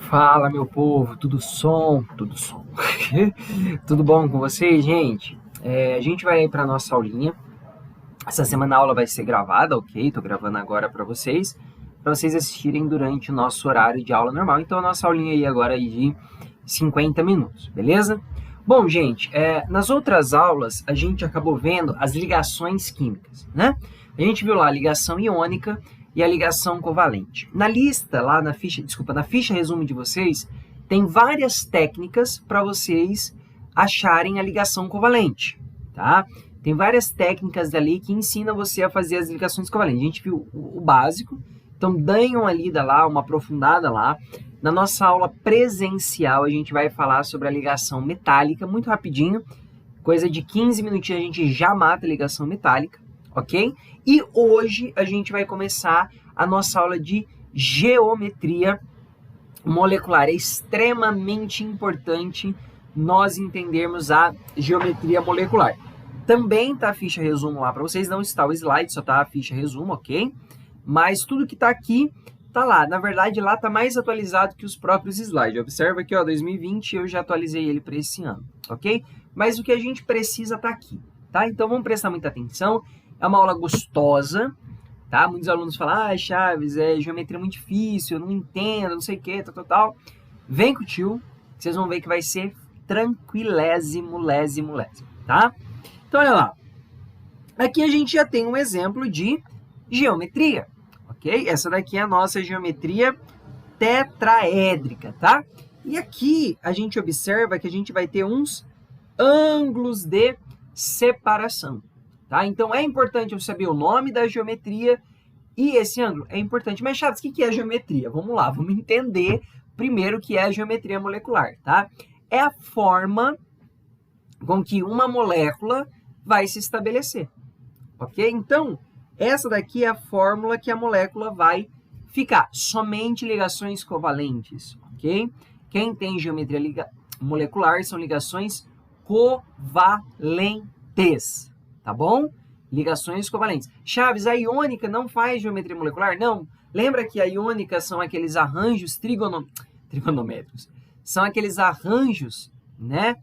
Fala, meu povo, tudo som, tudo som. Tudo bom com vocês, gente? A gente vai aí para nossa aulinha. Essa semana a aula vai ser gravada, ok? Tô gravando agora para vocês assistirem durante o nosso horário de aula normal. Então a nossa aulinha aí agora é de 50 minutos, beleza? Bom, gente, nas outras aulas a gente acabou vendo as ligações químicas, né? A gente viu lá a ligação iônica e a ligação covalente. Na lista, lá na ficha resumo de vocês, tem várias técnicas para vocês acharem a ligação covalente, tá? Tem várias técnicas ali que ensinam você a fazer as ligações covalentes. A gente viu o básico, então deem uma lida lá, uma aprofundada lá. Na nossa aula presencial, a gente vai falar sobre a ligação metálica, muito rapidinho, coisa de 15 minutinhos a gente já mata a ligação metálica, ok? E hoje a gente vai começar a nossa aula de geometria molecular. É extremamente importante nós entendermos a geometria molecular. Também tá a ficha resumo lá para vocês, não está o slide, só tá a ficha resumo, ok? Mas tudo que tá aqui tá lá. Na verdade, lá tá mais atualizado que os próprios slides. Observa aqui, ó, 2020 eu já atualizei ele para esse ano, ok? Mas o que a gente precisa tá aqui, tá? Então vamos prestar muita atenção. É uma aula gostosa, tá? Muitos alunos falam, Chaves, geometria muito difícil, eu não entendo, não sei o que, tal. Vem com o tio, vocês vão ver que vai ser tranquilésimo, lésimo, tá? Então, olha lá. Aqui a gente já tem um exemplo de geometria, ok? Essa daqui é a nossa geometria tetraédrica, tá? E aqui a gente observa que a gente vai ter uns ângulos de separação, tá? Então, é importante eu saber o nome da geometria e esse ângulo. É importante. Mas, Chaves, o que é a geometria? Vamos lá, vamos entender primeiro o que é a geometria molecular, tá? É a forma com que uma molécula vai se estabelecer, ok? Então, essa daqui é a fórmula que a molécula vai ficar. Somente ligações covalentes, ok? Quem tem geometria molecular são ligações covalentes, tá bom? Ligações covalentes. Chaves, a iônica não faz geometria molecular? Não. Lembra que a iônica são aqueles arranjos trigonométricos. São aqueles arranjos, né?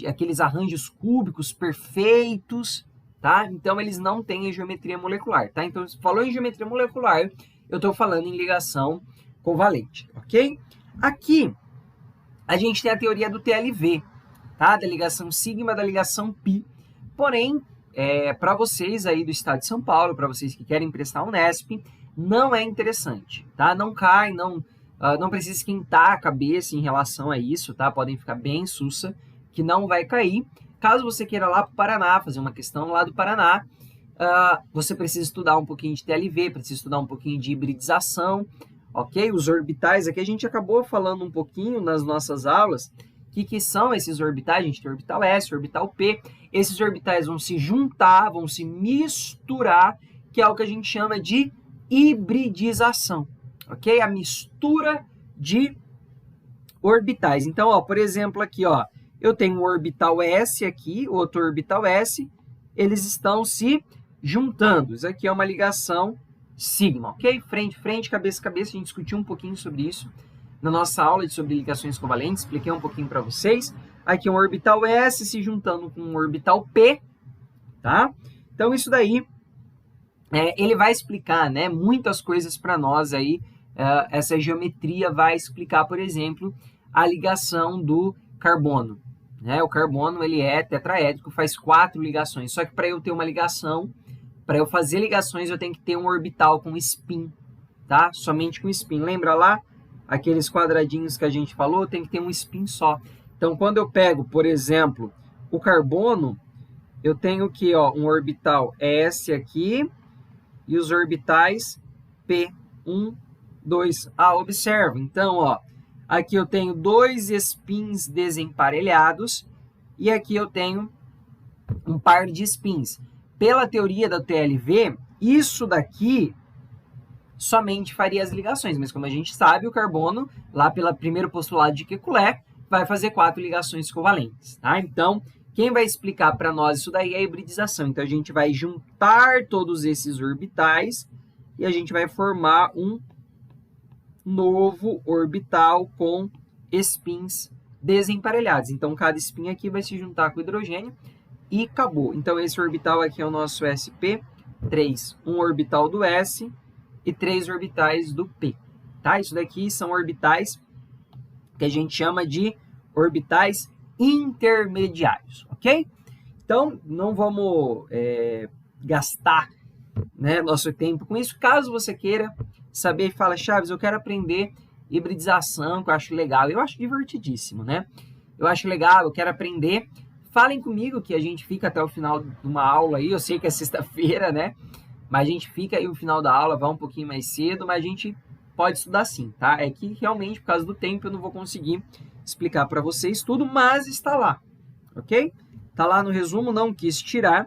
Aqueles arranjos cúbicos perfeitos, tá? Então, eles não têm geometria molecular, tá? Então, se falou em geometria molecular, eu estou falando em ligação covalente, ok? Aqui, a gente tem a teoria do TLV, tá? Da ligação sigma, da ligação pi. Porém, para vocês aí do estado de São Paulo, para vocês que querem prestar Unesp, não é interessante, tá? Não cai, não precisa esquentar a cabeça em relação a isso, tá? Podem ficar bem sussa, que não vai cair. Caso você queira lá para o Paraná, fazer uma questão lá do Paraná, você precisa estudar um pouquinho de TLV, precisa estudar um pouquinho de hibridização, ok? Os orbitais, aqui a gente acabou falando um pouquinho nas nossas aulas, o que são esses orbitais? A gente tem orbital S, orbital P. Esses orbitais vão se juntar, vão se misturar, que é o que a gente chama de hibridização, ok? A mistura de orbitais. Então, ó, por exemplo, aqui, ó, eu tenho um orbital S aqui, outro orbital S, eles estão se juntando. Isso aqui é uma ligação sigma, ok? Frente, frente, cabeça, cabeça. A gente discutiu um pouquinho sobre isso na nossa aula sobre ligações covalentes, expliquei um pouquinho para vocês. Aqui é um orbital S se juntando com um orbital P, tá? Então, isso daí, ele vai explicar, né, muitas coisas para nós aí. Essa geometria vai explicar, por exemplo, a ligação do carbono. Né? O carbono ele é tetraédrico, faz 4 ligações. Só que para eu ter uma ligação, para eu fazer ligações, eu tenho que ter um orbital com spin, tá? Somente com spin. Lembra lá? Aqueles quadradinhos que a gente falou, tem que ter um spin só. Então, quando eu pego, por exemplo, o carbono, eu tenho aqui, ó, um orbital S aqui e os orbitais P1, 2. Observa. Então, ó, aqui eu tenho 2 spins desemparelhados e aqui eu tenho um par de spins. Pela teoria da TLV, isso daqui somente faria as ligações, mas como a gente sabe, o carbono, lá pelo primeiro postulado de Kekulé, vai fazer 4 ligações covalentes, tá? Então, quem vai explicar para nós isso daí é a hibridização. Então, a gente vai juntar todos esses orbitais e a gente vai formar um novo orbital com spins desemparelhados. Então, cada spin aqui vai se juntar com o hidrogênio e acabou. Então, esse orbital aqui é o nosso sp3, um orbital do S e 3 orbitais do P. Tá? Isso daqui são orbitais que a gente chama de orbitais intermediários, ok? Então, não vamos gastar, né, nosso tempo com isso. Caso você queira saber e fala, Chaves, eu quero aprender hibridização, que eu acho legal. Eu acho divertidíssimo, né? Eu acho legal, eu quero aprender. Falem comigo que a gente fica até o final de uma aula aí. Eu sei que é sexta-feira, né? Mas a gente fica aí no final da aula, vai um pouquinho mais cedo, mas a gente pode estudar sim, tá? É que realmente, por causa do tempo, eu não vou conseguir explicar para vocês tudo, mas está lá, ok? Está lá no resumo, não quis tirar,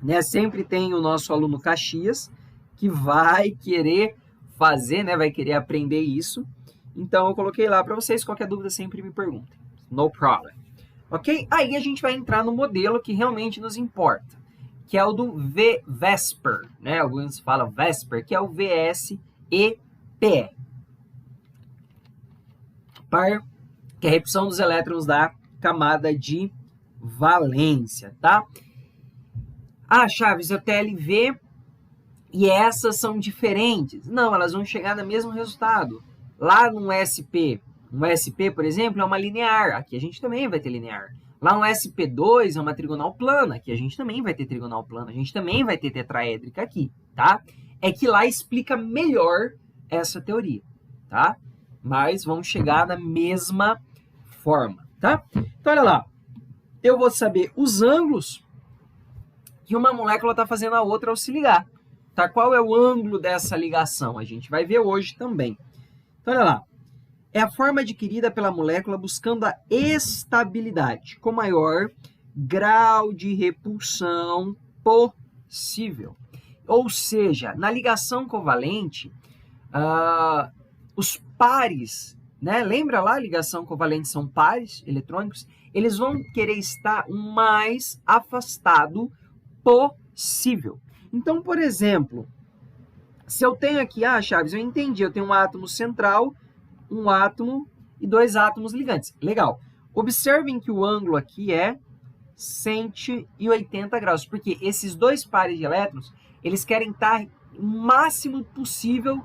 né? Sempre tem o nosso aluno Caxias, que vai querer fazer, né? Vai querer aprender isso. Então, eu coloquei lá para vocês. Qualquer dúvida, sempre me perguntem. No problem. Ok? Aí a gente vai entrar no modelo que realmente nos importa, que é o do VSEPR, né? Alguns falam VSEPR, que é o VS-EPR. Par, que é a repulsão dos elétrons da camada de valência, tá? Ah, Chaves, o TLV e essas são diferentes. Não, elas vão chegar no mesmo resultado. Lá no SP, por exemplo, é uma linear. Aqui a gente também vai ter linear. Lá no SP2 é uma trigonal plana. Aqui a gente também vai ter trigonal plana. A gente também vai ter tetraédrica aqui, tá? É que lá explica melhor essa teoria, tá? Mas vão chegar na mesma forma, tá? Então, olha lá. Eu vou saber os ângulos que uma molécula está fazendo a outra ao se ligar. Tá? Qual é o ângulo dessa ligação? A gente vai ver hoje também. Então, olha lá. É a forma adquirida pela molécula buscando a estabilidade com maior grau de repulsão possível. Ou seja, na ligação covalente, os pares, né? Lembra lá, a ligação covalente são pares eletrônicos? Eles vão querer estar o mais afastado possível. Então, por exemplo, se eu tenho aqui, Chaves, eu entendi, eu tenho um átomo central, um átomo e 2 átomos ligantes. Legal. Observem que o ângulo aqui é 180 graus, porque esses 2 pares de elétrons, eles querem estar o máximo possível,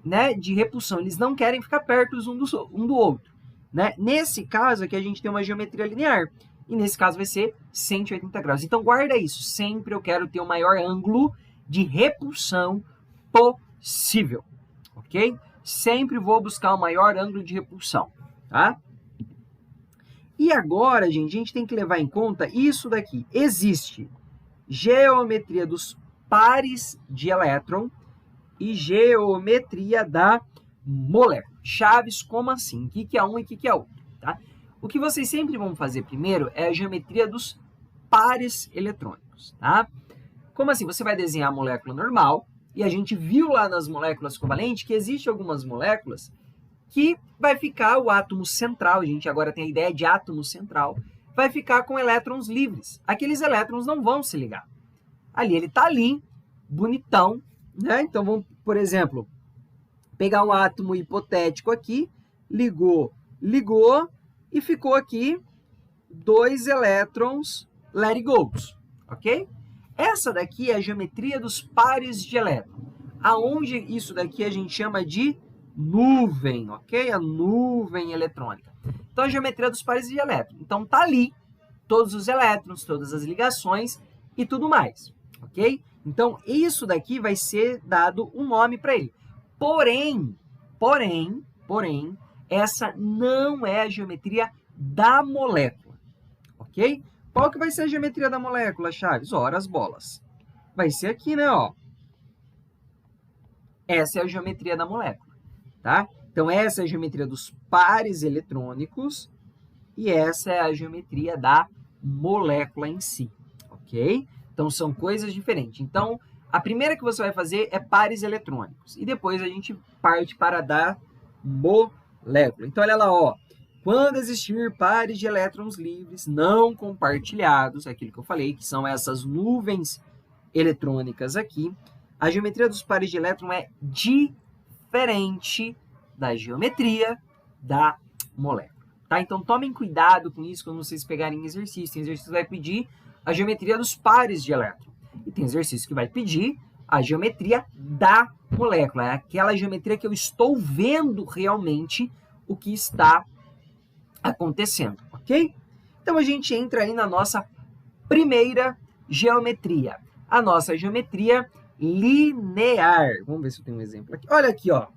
né, de repulsão. Eles não querem ficar perto um do outro, né? Nesse caso aqui, a gente tem uma geometria linear. E nesse caso vai ser 180 graus. Então, guarda isso. Sempre eu quero ter o maior ângulo de repulsão possível. Ok? Sempre vou buscar o maior ângulo de repulsão. Tá? E agora, gente, a gente tem que levar em conta isso daqui. Existe geometria dos pares de elétron e geometria da molécula. Chaves, como assim? O que é um e o que é outro? Tá? O que vocês sempre vão fazer primeiro é a geometria dos pares eletrônicos, tá? Como assim? Você vai desenhar a molécula normal, e a gente viu lá nas moléculas covalentes que existem algumas moléculas que vai ficar o átomo central, a gente agora tem a ideia de átomo central, vai ficar com elétrons livres. Aqueles elétrons não vão se ligar. Ali, ele está ali, bonitão, né? Então, vamos, por exemplo, pegar um átomo hipotético aqui, ligou, e ficou aqui 2 elétrons let it go, ok? Essa daqui é a geometria dos pares de elétron, aonde isso daqui a gente chama de nuvem, ok? A nuvem eletrônica. Então, a geometria dos pares de elétron. Então, tá ali todos os elétrons, todas as ligações e tudo mais, ok? Então, isso daqui vai ser dado um nome para ele. Porém, essa não é a geometria da molécula, ok? Qual que vai ser a geometria da molécula, Chaves? Ora, as bolas. Vai ser aqui, né, ó. Essa é a geometria da molécula, tá? Então, essa é a geometria dos pares eletrônicos e essa é a geometria da molécula em si, ok? Então, são coisas diferentes. Então, a primeira que você vai fazer é pares eletrônicos e depois a gente parte para a da molécula. Então, olha lá, ó. Quando existir pares de elétrons livres não compartilhados, aquilo que eu falei, que são essas nuvens eletrônicas aqui, a geometria dos pares de elétron é diferente da geometria da molécula. Tá? Então, tomem cuidado com isso quando vocês pegarem exercício. Tem exercício que vai pedir a geometria dos pares de elétron. E tem exercício que vai pedir a geometria da molécula. É aquela geometria que eu estou vendo realmente o que está acontecendo, ok? Então, a gente entra aí na nossa primeira geometria. A nossa geometria linear. Vamos ver se eu tenho um exemplo aqui. Olha aqui, ó.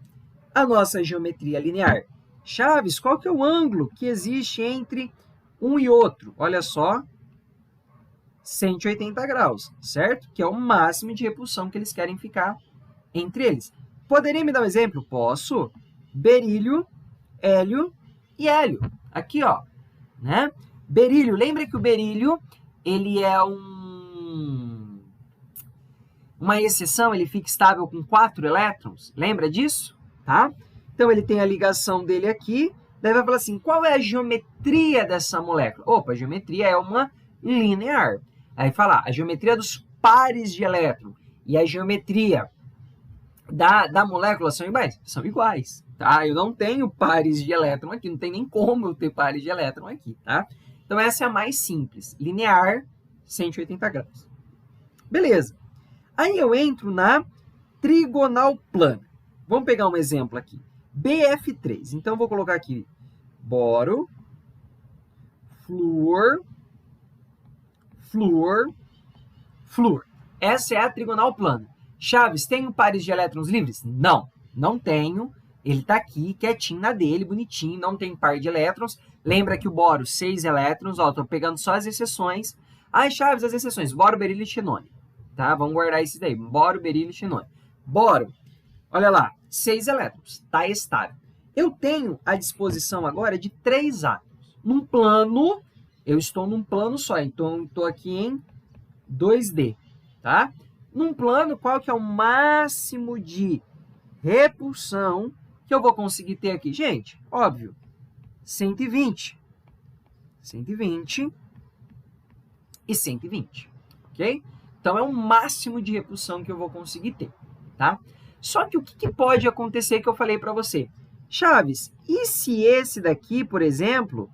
A nossa geometria linear. Chaves, qual que é o ângulo que existe entre um e outro? Olha só, 180 graus, certo? Que é o máximo de repulsão que eles querem ficar entre eles. Poderia me dar um exemplo? Posso. Berílio, hélio e hélio. Aqui, ó, né? Berílio, lembra que o berílio, ele é uma exceção, ele fica estável com 4 elétrons. Lembra disso? Tá? Então, ele tem a ligação dele aqui. Daí vai falar assim, qual é a geometria dessa molécula? Opa, a geometria é uma linear. Aí fala, a geometria dos pares de elétron e a geometria da molécula são iguais? São iguais, tá? Eu não tenho pares de elétron aqui, não tem nem como eu ter pares de elétron aqui, tá? Então, essa é a mais simples. Linear, 180 graus. Beleza. Aí eu entro na trigonal plana. Vamos pegar um exemplo aqui. BF3. Então, eu vou colocar aqui boro, flúor, flúor, flúor. Essa é a trigonal plana. Chaves, tenho pares de elétrons livres? Não, não tenho. Ele está aqui, quietinho na dele, bonitinho, não tem par de elétrons. Lembra que o boro, 6 elétrons, ó, estou pegando só as exceções. Ai, Chaves, as exceções, boro, berílio e xenônio. Tá? Vamos guardar esses daí, boro, berílio e xenônio. Boro, olha lá, 6 elétrons, está estável. Eu tenho a disposição agora de 3 átomos. Num plano, eu estou num plano só, então estou aqui em 2D, tá? Num plano, qual que é o máximo de repulsão que eu vou conseguir ter aqui? Gente, óbvio, 120. 120 e 120, ok? Então, é o máximo de repulsão que eu vou conseguir ter, tá? Só que o que pode acontecer que eu falei para você? Chaves, e se esse daqui, por exemplo,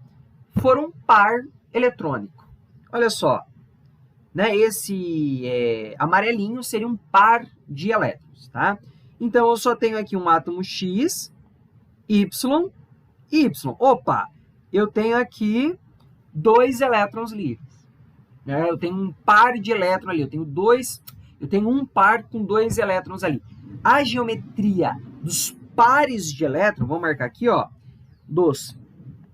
for um par eletrônico? Olha só, né? Esse amarelinho seria um par de elétrons, tá? Então, eu só tenho aqui um átomo X, Y, Y. Opa, eu tenho aqui 2 elétrons livres. Né? Eu tenho um par de elétrons ali, eu tenho um par com 2 elétrons ali. A geometria dos pares de elétrons, vamos marcar aqui, ó, dos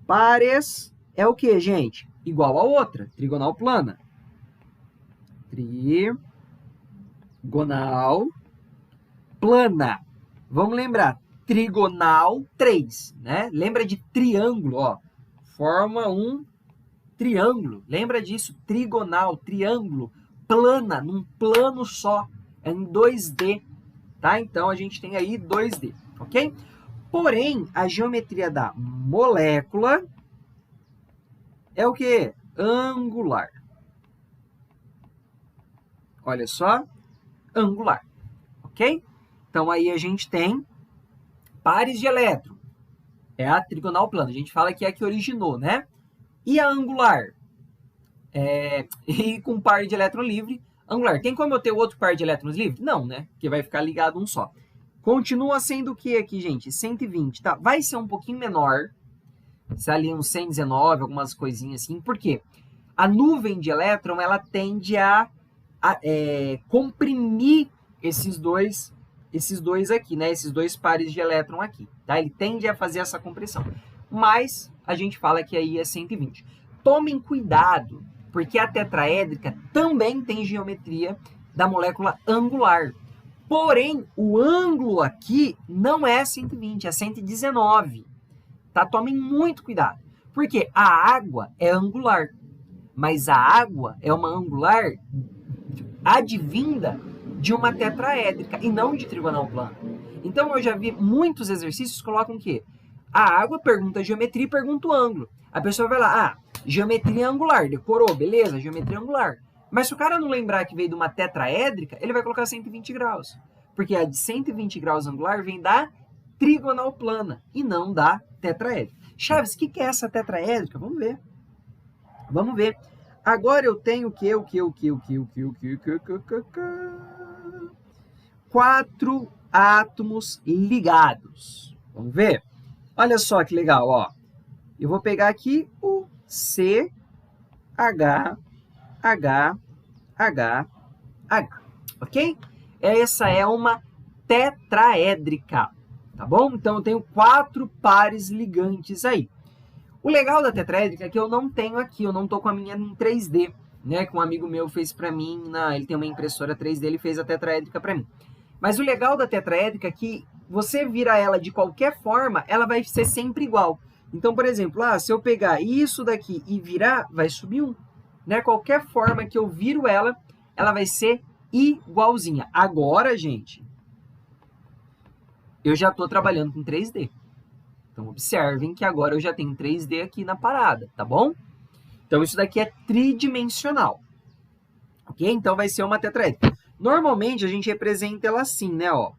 pares é o que, gente? Igual a outra, trigonal plana. Trigonal plana. Vamos lembrar, trigonal 3, né? Lembra de triângulo, ó. Forma um triângulo. Lembra disso? Trigonal, triângulo, plana, num plano só. É em 2D, tá? Então, a gente tem aí 2D, ok? Porém, a geometria da molécula é o quê? Angular. Olha só, angular, ok? Então, aí a gente tem pares de elétron. É a trigonal plana. A gente fala que é a que originou, né? E a angular? E com par de elétron livre, angular. Tem como eu ter outro par de elétrons livre? Não, né? Porque vai ficar ligado um só. Continua sendo o que aqui, gente? 120, tá? Vai ser um pouquinho menor. Se ali uns 119, algumas coisinhas assim. Por quê? A nuvem de elétron, ela tende a comprimir esses dois aqui, né? Esses 2 pares de elétron aqui, tá? Ele tende a fazer essa compressão. Mas a gente fala que aí é 120. Tomem cuidado, porque a tetraédrica também tem geometria da molécula angular. Porém, o ângulo aqui não é 120, é 119. Tá? Tomem muito cuidado. Porque a água é angular, mas a água é uma angular advinda de uma tetraédrica e não de trigonal plana. Então, eu já vi muitos exercícios que colocam o quê? A água pergunta a geometria e pergunta o ângulo. A pessoa vai lá, geometria angular, decorou, beleza, geometria angular. Mas se o cara não lembrar que veio de uma tetraédrica, ele vai colocar 120 graus. Porque a de 120 graus angular vem da trigonal plana e não da tetraédrica. Chaves, o que é essa tetraédrica? Vamos ver. Vamos ver. Agora eu tenho o quê? 4 átomos ligados. Vamos ver? Olha só que legal, ó. Eu vou pegar aqui o C, H, H, H, H, ok? Essa é uma tetraédrica, tá bom? Então, eu tenho 4 pares ligantes aí. O legal da tetraédrica é que eu não tenho aqui, eu não estou com a minha em 3D, né? Que um amigo meu fez para mim, ele tem uma impressora 3D, ele fez a tetraédrica para mim. Mas o legal da tetraédrica é que você vira ela de qualquer forma, ela vai ser sempre igual. Então, por exemplo, se eu pegar isso daqui e virar, vai subir 1. Né? Qualquer forma que eu viro ela, ela vai ser igualzinha. Agora, gente, eu já estou trabalhando com 3D. Então, observem que agora eu já tenho 3D aqui na parada, tá bom? Então, isso daqui é tridimensional. Ok? Então, vai ser uma tetraédrica. Normalmente, a gente representa ela assim, né? Ó.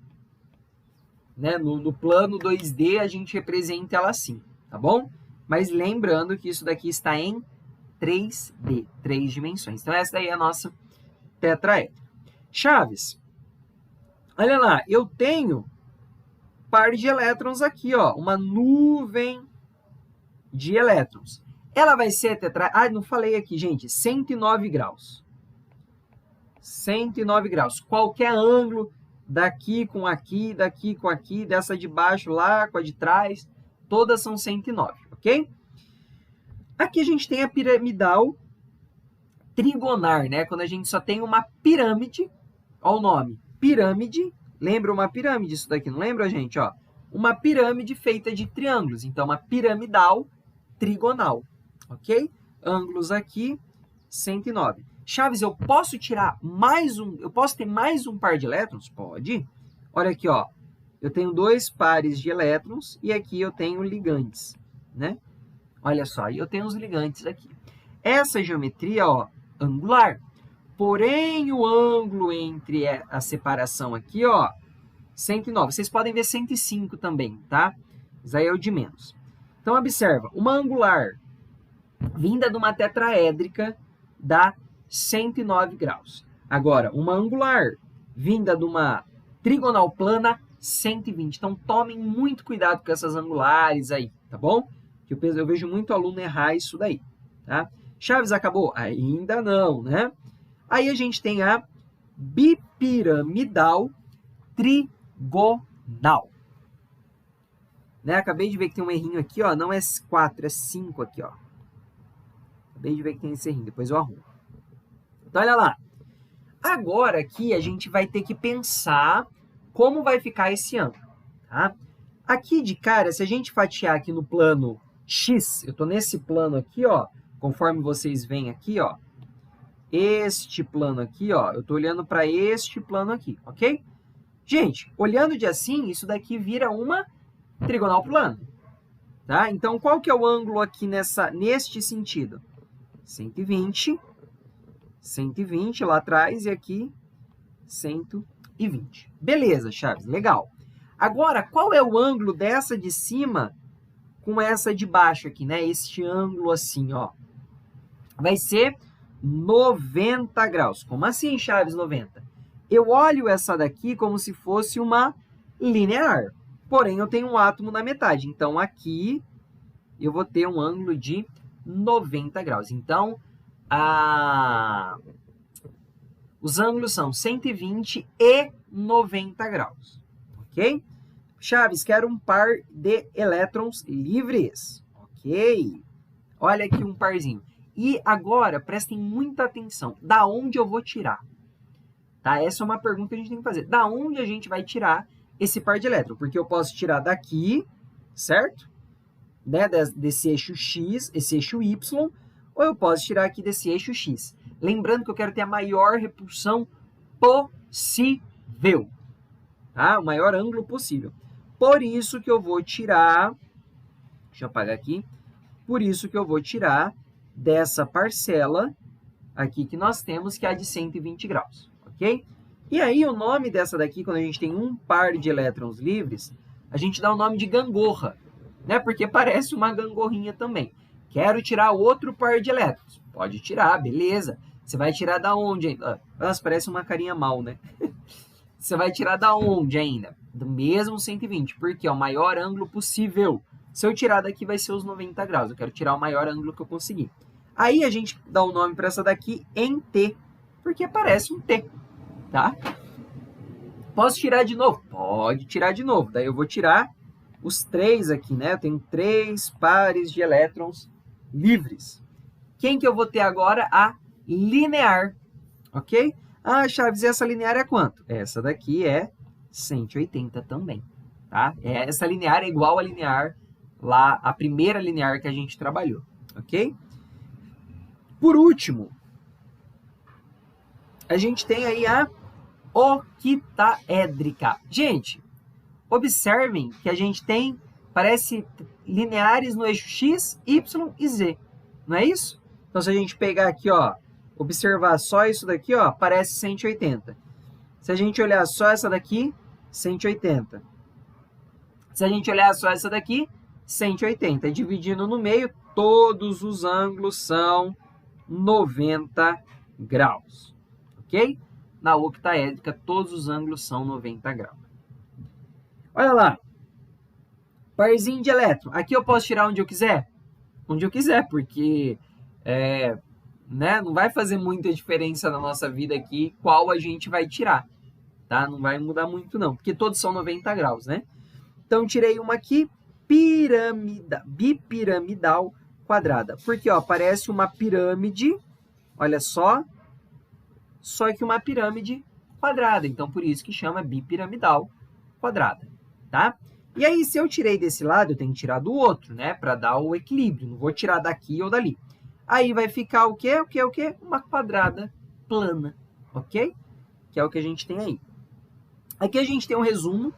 Né? No plano 2D, a gente representa ela assim, tá bom? Mas lembrando que isso daqui está em 3D, 3 dimensões. Então, essa daí é a nossa tetraédrica. Chaves, olha lá, eu tenho par de elétrons aqui, ó, uma nuvem de elétrons. Ela vai ser tetraédrica. Não falei aqui, gente, 109 graus. 109 graus. Qualquer ângulo, daqui com aqui, dessa de baixo lá com a de trás, todas são 109, ok? Aqui a gente tem a piramidal trigonar, né? Quando a gente só tem uma pirâmide, ó o nome, pirâmide. Lembra uma pirâmide isso daqui, não lembra, gente? Ó, uma pirâmide feita de triângulos. Então, uma piramidal trigonal, ok? Ângulos aqui, 109. Chaves, eu posso tirar mais um, eu posso ter mais um par de elétrons? Pode. Olha aqui, ó. Eu tenho 2 pares de elétrons e aqui eu tenho ligantes, né? Olha só, eu tenho os ligantes aqui. Essa geometria, ó, angular. Porém, o ângulo entre a separação aqui, ó, 109. Vocês podem ver 105 também, tá? Isso aí é o de menos. Então, observa. Uma angular vinda de uma tetraédrica dá 109 graus. Agora, uma angular vinda de uma trigonal plana, 120. Então, tomem muito cuidado com essas angulares aí, tá bom? Que eu vejo muito aluno errar isso daí, tá? Chaves, acabou? Ainda não, né? Aí a gente tem a bipiramidal trigonal. Né? Acabei de ver que tem um errinho aqui, ó. Não é 4, é 5 aqui, ó. Acabei de ver que tem esse errinho, depois eu arrumo. Então, olha lá. Agora aqui a gente vai ter que pensar como vai ficar esse ângulo, tá? Aqui de cara, se a gente fatiar aqui no plano X, eu tô nesse plano aqui, ó, conforme vocês veem aqui, ó, este plano aqui, ó, eu tô olhando para este plano aqui, ok? Gente, olhando de assim, isso daqui vira uma trigonal plana, tá? Então, qual que é o ângulo aqui neste sentido? 120, 120 lá atrás e aqui 120. Beleza, Chaves, legal. Agora, qual é o ângulo dessa de cima com essa de baixo aqui, né? Este ângulo assim, ó. Vai ser 90 graus. Como assim, Chaves, 90? Eu olho essa daqui como se fosse uma linear. Porém, eu tenho um átomo na metade. Então, aqui eu vou ter um ângulo de 90 graus. Então, os ângulos são 120 e 90 graus. Ok? Chaves, quero um par de elétrons livres. Ok. Olha aqui um parzinho. E agora, prestem muita atenção. Da onde eu vou tirar? Tá? Essa é uma pergunta que a gente tem que fazer. Da onde a gente vai tirar esse par de elétrons? Porque eu posso tirar daqui, certo? Né? Desse eixo X, esse eixo Y, ou eu posso tirar aqui desse eixo X. Lembrando que eu quero ter a maior repulsão possível. Tá? O maior ângulo possível. Por isso que eu vou tirar... Deixa eu apagar aqui. Por isso que eu vou tirar dessa parcela aqui que nós temos, que é a de 120 graus. Ok? E aí, o nome dessa daqui, quando a gente tem um par de elétrons livres, a gente dá o nome de gangorra, né? Porque parece uma gangorrinha também. Quero tirar outro par de elétrons. Pode tirar, beleza. Você vai tirar da onde ainda? Nossa, parece uma carinha mal, né? Você vai tirar da onde ainda? Do mesmo 120, porque é o maior ângulo possível. Se eu tirar daqui, vai ser os 90 graus. Eu quero tirar o maior ângulo que eu conseguir. Aí a gente dá o nome para essa daqui em T, porque parece um T, tá? Posso tirar de novo? Pode tirar de novo. Daí eu vou tirar os 3 aqui, né? Eu tenho 3 pares de elétrons livres. Quem que eu vou ter agora? A linear, ok? Ah, Chaves, essa linear é quanto? Essa daqui é 180 também, tá? Essa linear é igual a linear lá, a primeira linear que a gente trabalhou, ok? Por último, a gente tem aí a octaédrica. Gente, observem que a gente tem, parece lineares no eixo X, Y e Z, não é isso? Então, se a gente pegar aqui, ó, observar só isso daqui, ó, parece 180. Se a gente olhar só essa daqui, 180. Se a gente olhar só essa daqui, 180. Dividindo no meio, todos os ângulos são 90 graus, ok? Na octaédrica, todos os ângulos são 90 graus. Olha lá, parzinho de elétron. Aqui eu posso tirar onde eu quiser? Onde eu quiser, porque né, não vai fazer muita diferença na nossa vida aqui qual a gente vai tirar, tá? Não vai mudar muito não, porque todos são 90 graus, né? Então, tirei uma aqui, bipiramidal quadrada. Porque, ó, parece uma pirâmide, olha só que uma pirâmide quadrada. Então, por isso que chama bipiramidal quadrada, tá? E aí, se eu tirei desse lado, eu tenho que tirar do outro, né? Para dar o equilíbrio. Não vou tirar daqui ou dali. Aí vai ficar o quê? O quê? Uma quadrada plana, ok? Que é o que a gente tem aí. Aqui a gente tem um resumo.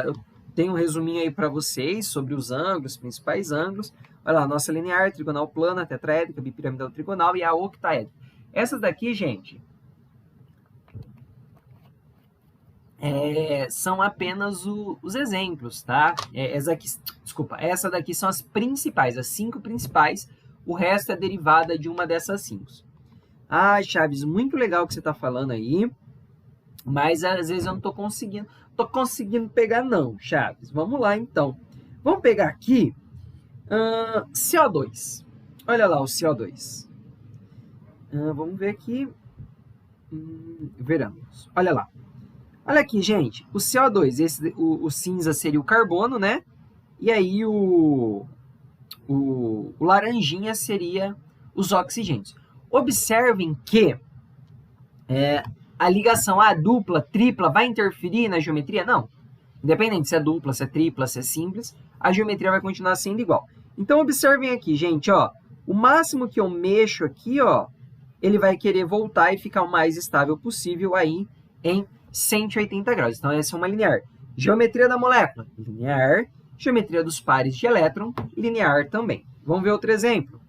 Eu tenho um resuminho aí para vocês sobre os ângulos, principais ângulos. Olha lá, nossa linear, trigonal plana, tetraédrica, bipiramidal trigonal e a octaédrica. Essas daqui, gente, são apenas os exemplos, tá? Essa daqui são as principais, as 5 principais. O resto é derivada de uma dessas 5. Ah, Chaves, muito legal o que você está falando aí, mas às vezes eu não estou conseguindo pegar não, Chaves. Vamos lá, então. Vamos pegar aqui CO2. Olha lá o CO2. Vamos ver aqui. Veramos. Olha lá. Olha aqui, gente. O CO2, o cinza seria o carbono, né? E aí o laranjinha seria os oxigênios. Observem que a ligação dupla, tripla, vai interferir na geometria? Não. Independente se é dupla, se é tripla, se é simples, a geometria vai continuar sendo igual. Então, observem aqui, gente, ó. O máximo que eu mexo aqui, ó, ele vai querer voltar e ficar o mais estável possível aí em 180 graus. Então, essa é uma linear. Geometria da molécula, linear. Geometria dos pares de elétron, linear também. Vamos ver outro exemplo.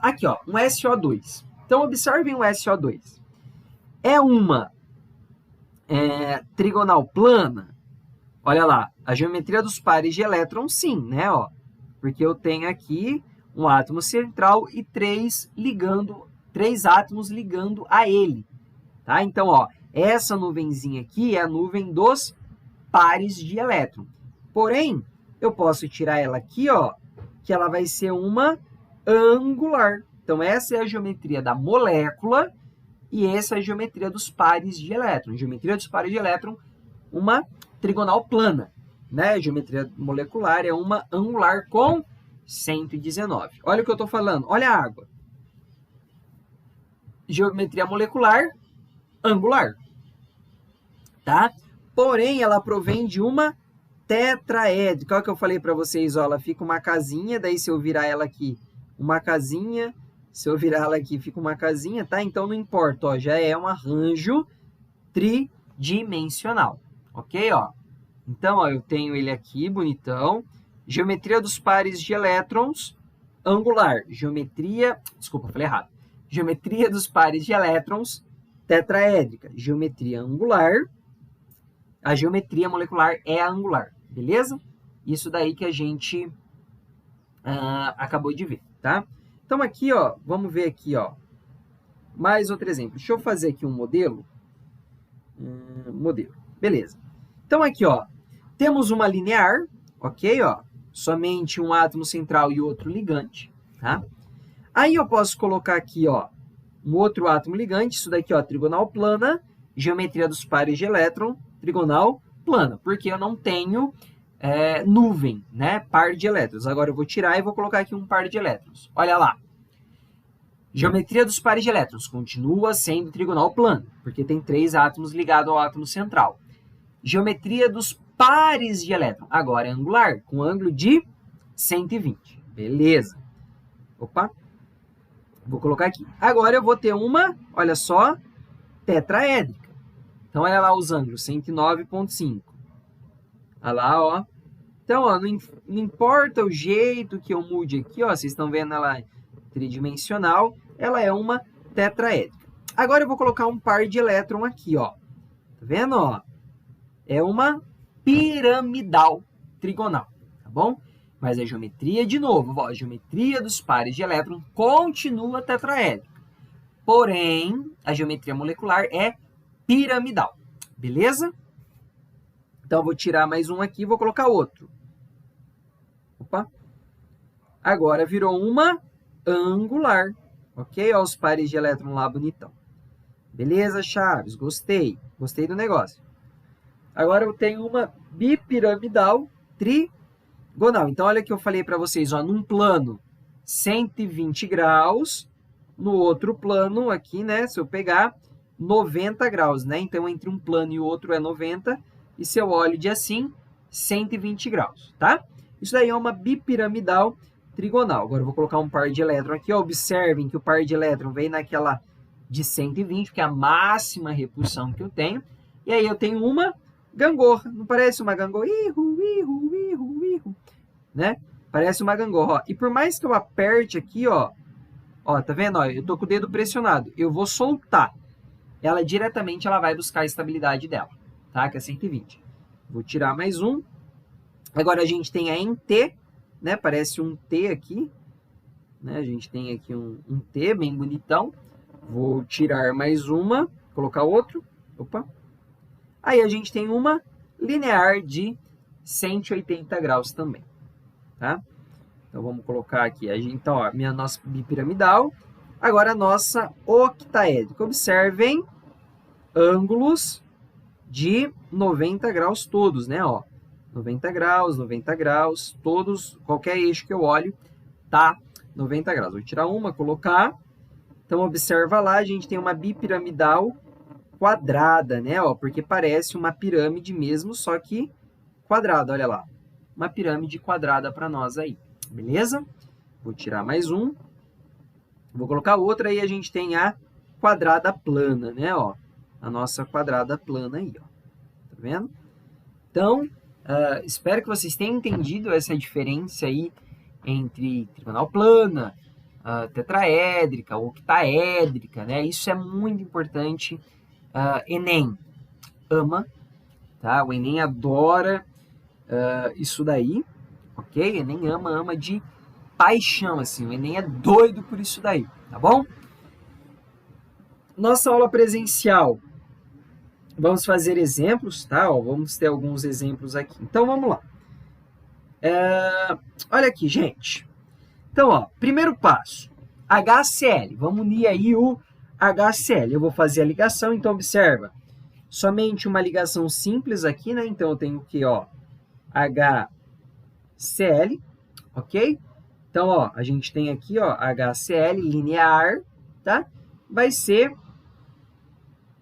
Aqui, ó, um SO2. Então, observem o SO2. É uma trigonal plana? Olha lá, a geometria dos pares de elétron, sim, né? Ó, porque eu tenho aqui um átomo central e 3 átomos ligando a ele. Tá? Então, ó, essa nuvenzinha aqui é a nuvem dos pares de elétron. Porém, eu posso tirar ela aqui, ó, que ela vai ser uma angular. Então, essa é a geometria da molécula e essa é a geometria dos pares de elétron. Geometria dos pares de elétron, uma trigonal plana, né? Geometria molecular é uma angular com 119. Olha o que eu estou falando. Olha a água. Geometria molecular, angular. Tá? Porém, ela provém de uma tetraédrica. Olha o que eu falei para vocês, ó, ela fica uma casinha, daí se eu virar ela aqui, uma casinha, se eu virar ela aqui, fica uma casinha, tá? Então, não importa, ó, já é um arranjo tridimensional, ok? Ó. Então, ó, eu tenho ele aqui, bonitão. Geometria dos pares de elétrons, angular. Desculpa, falei errado. Geometria dos pares de elétrons, tetraédrica. Geometria angular. a geometria molecular é angular, beleza? Isso daí que a gente acabou de ver, tá? Então aqui, ó, vamos ver aqui, ó, mais outro exemplo. Deixa eu fazer aqui um modelo. Modelo, beleza. Então aqui, ó, temos uma linear, ok, ó, somente um átomo central e outro ligante, tá? Aí eu posso colocar aqui, ó, um outro átomo ligante, isso daqui, ó, trigonal plana, geometria dos pares de elétron, trigonal plana, porque eu não tenho nuvem, né, par de elétrons. Agora eu vou tirar e vou colocar aqui um par de elétrons. Olha lá. Geometria dos pares de elétrons continua sendo trigonal plano, porque tem 3 átomos ligados ao átomo central. Geometria dos pares de elétrons agora é angular, com ângulo de 120. Beleza. Opa. Vou colocar aqui. Agora eu vou ter uma, olha só, tetraédrica. Então, olha lá os ângulos, 109,5. Olha lá, ó. Então, ó, não importa o jeito que eu mude aqui, ó, vocês estão vendo ela tridimensional, ela é uma tetraédrica. Agora eu vou colocar um par de elétron aqui, ó. Tá vendo, ó? É uma piramidal trigonal, tá bom? Mas a geometria, de novo, ó, a geometria dos pares de elétron continua tetraédrica. Porém, a geometria molecular é piramidal, beleza? Então, eu vou tirar mais um aqui e vou colocar outro. Opa. Agora virou uma angular, ok? Olha os pares de elétron lá, bonitão. Beleza, Chaves? Gostei. Gostei do negócio. Agora eu tenho uma bipiramidal trigonal. Então, olha o que eu falei para vocês, ó, num plano 120 graus, no outro plano aqui, né, se eu pegar 90 graus, né? Então, entre um plano e o outro é 90, e se eu olho de assim, 120 graus, tá? Isso daí é uma bipiramidal trigonal. Agora eu vou colocar um par de elétron aqui, ó. Observem que o par de elétron vem naquela de 120, que é a máxima repulsão que eu tenho. E aí eu tenho uma gangorra. Não parece uma gangorra? Ihu, ihu, ihu, ihu. Né? Parece uma gangorra, ó. E por mais que eu aperte aqui, ó, tá vendo? Ó, eu tô com o dedo pressionado. Eu vou soltar. Ela diretamente ela vai buscar a estabilidade dela, tá? Que é 120. Vou tirar mais um. Agora a gente tem a em T, né? Parece um T aqui, né? A gente tem aqui um T bem bonitão. Vou tirar mais uma, colocar outro. Opa. Aí a gente tem uma linear de 180 graus também, tá? Então vamos colocar aqui, então, ó, nossa bipiramidal. Agora a nossa octaédrica. Observem ângulos de 90 graus todos, né? Ó, 90 graus, todos, qualquer eixo que eu olho, tá 90 graus. Vou tirar uma, colocar. Então, observa lá, a gente tem uma bipiramidal quadrada, né? Ó, porque parece uma pirâmide mesmo, só que quadrada, olha lá. Uma pirâmide quadrada para nós aí, beleza? Vou tirar mais um. Vou colocar outra e a gente tem a quadrada plana, né? Ó, a nossa quadrada plana aí, ó. Tá vendo? Então, espero que vocês tenham entendido essa diferença aí entre trigonal plana, tetraédrica, octaédrica, né? Isso é muito importante. Enem ama, tá? O Enem adora isso daí, ok? Enem ama de paixão, assim. O Enem é doido por isso daí, tá bom? Nossa aula presencial. Vamos fazer exemplos, tá? Ó, vamos ter alguns exemplos aqui. Então, vamos lá. Olha aqui, gente. Então, ó, primeiro passo, HCl. Vamos unir aí o HCl. Eu vou fazer a ligação, então observa. Somente uma ligação simples aqui, né? Então, eu tenho aqui, ó, HCl, ok? Então, ó, a gente tem aqui, ó, HCl linear, tá? Vai ser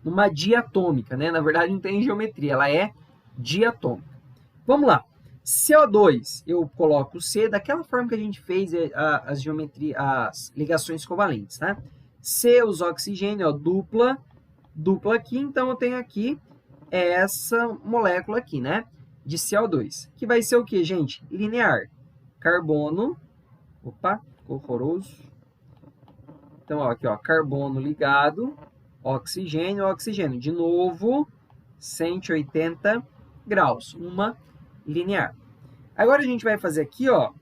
uma diatômica, né? Na verdade, não tem geometria, ela é diatômica. Vamos lá. CO2, eu coloco o C daquela forma que a gente fez as ligações covalentes, tá? C, os oxigênio, ó, dupla aqui, então eu tenho aqui essa molécula aqui, né? De CO2, que vai ser o que, gente? Linear. Carbono, opa, ficou horroroso. Então, ó, aqui, ó, carbono ligado, oxigênio, oxigênio. De novo, 180 graus, uma linear. Agora a gente vai fazer aqui, ó,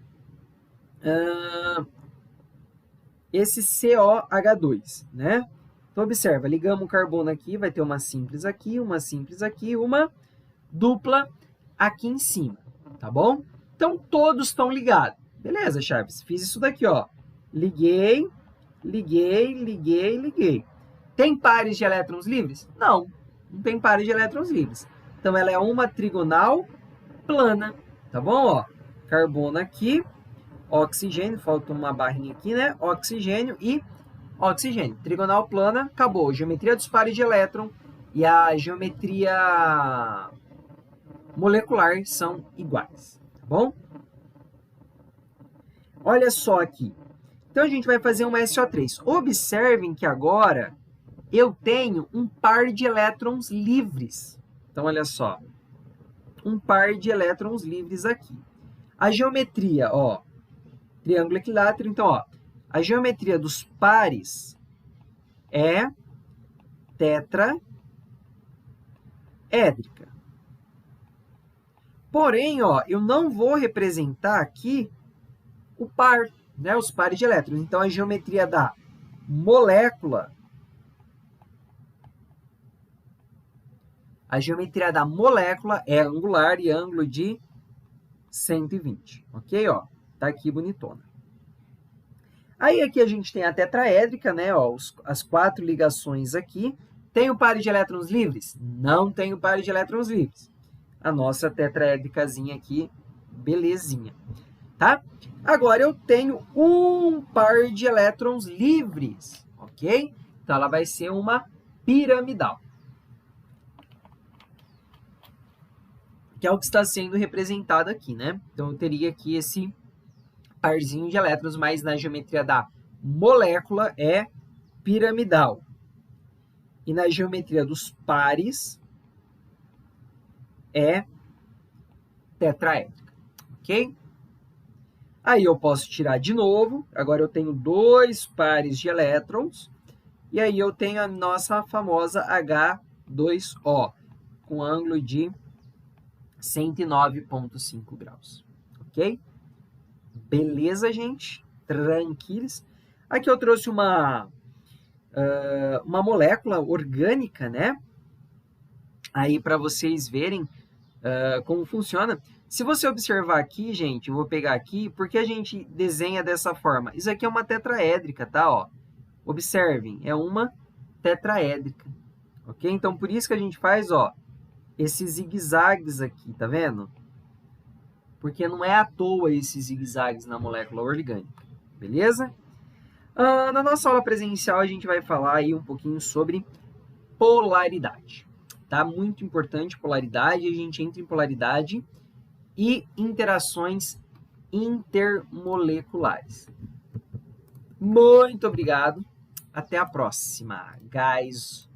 esse COH2, né? Então, observa, ligamos o carbono aqui, vai ter uma simples aqui, uma dupla aqui em cima, tá bom? Então, todos estão ligados. Beleza, Chaves, fiz isso daqui, ó. Liguei. Tem pares de elétrons livres? Não, não tem pares de elétrons livres. Então, ela é uma trigonal plana, tá bom? Ó, carbono aqui, oxigênio, falta uma barrinha aqui, né? Oxigênio e oxigênio. Trigonal plana, acabou. Geometria dos pares de elétron e a geometria molecular são iguais, tá bom? Olha só aqui. Então, a gente vai fazer uma SO3. Observem que agora eu tenho um par de elétrons livres. Então, olha só. Um par de elétrons livres aqui. A geometria, ó, triângulo equilátero. Então, ó, a geometria dos pares é tetraédrica. Porém, ó, eu não vou representar aqui o par, né, os pares de elétrons. Então, a geometria da molécula, é angular e ângulo de 120, ok? Ó, tá aqui bonitona. Aí aqui a gente tem a tetraédrica, né? Ó, as 4 ligações aqui. Tem o par de elétrons livres? Não tem o par de elétrons livres. A nossa tetraédricazinha aqui, belezinha, tá? Agora eu tenho um par de elétrons livres, ok? Então ela vai ser uma piramidal, que é o que está sendo representado aqui, né? Então eu teria aqui esse parzinho de elétrons, mas na geometria da molécula é piramidal. E na geometria dos pares é tetraédrica, ok? Aí eu posso tirar de novo, agora eu tenho 2 pares de elétrons, e aí eu tenho a nossa famosa H2O, com ângulo de 109,5 graus, ok? Beleza, gente? Tranquilos? Aqui eu trouxe uma molécula orgânica, né? Aí para vocês verem como funciona. Se você observar aqui, gente, eu vou pegar aqui, porque a gente desenha dessa forma. Isso aqui é uma tetraédrica, tá? Ó, observem, é uma tetraédrica, ok? Então, por isso que a gente faz, ó, esses zigue-zagues aqui, tá vendo? Porque não é à toa esses zigue-zagues na molécula orgânica, beleza? Na nossa aula presencial, a gente vai falar aí um pouquinho sobre polaridade, tá? Muito importante polaridade, a gente entra em polaridade e interações intermoleculares. Muito obrigado, até a próxima, guys!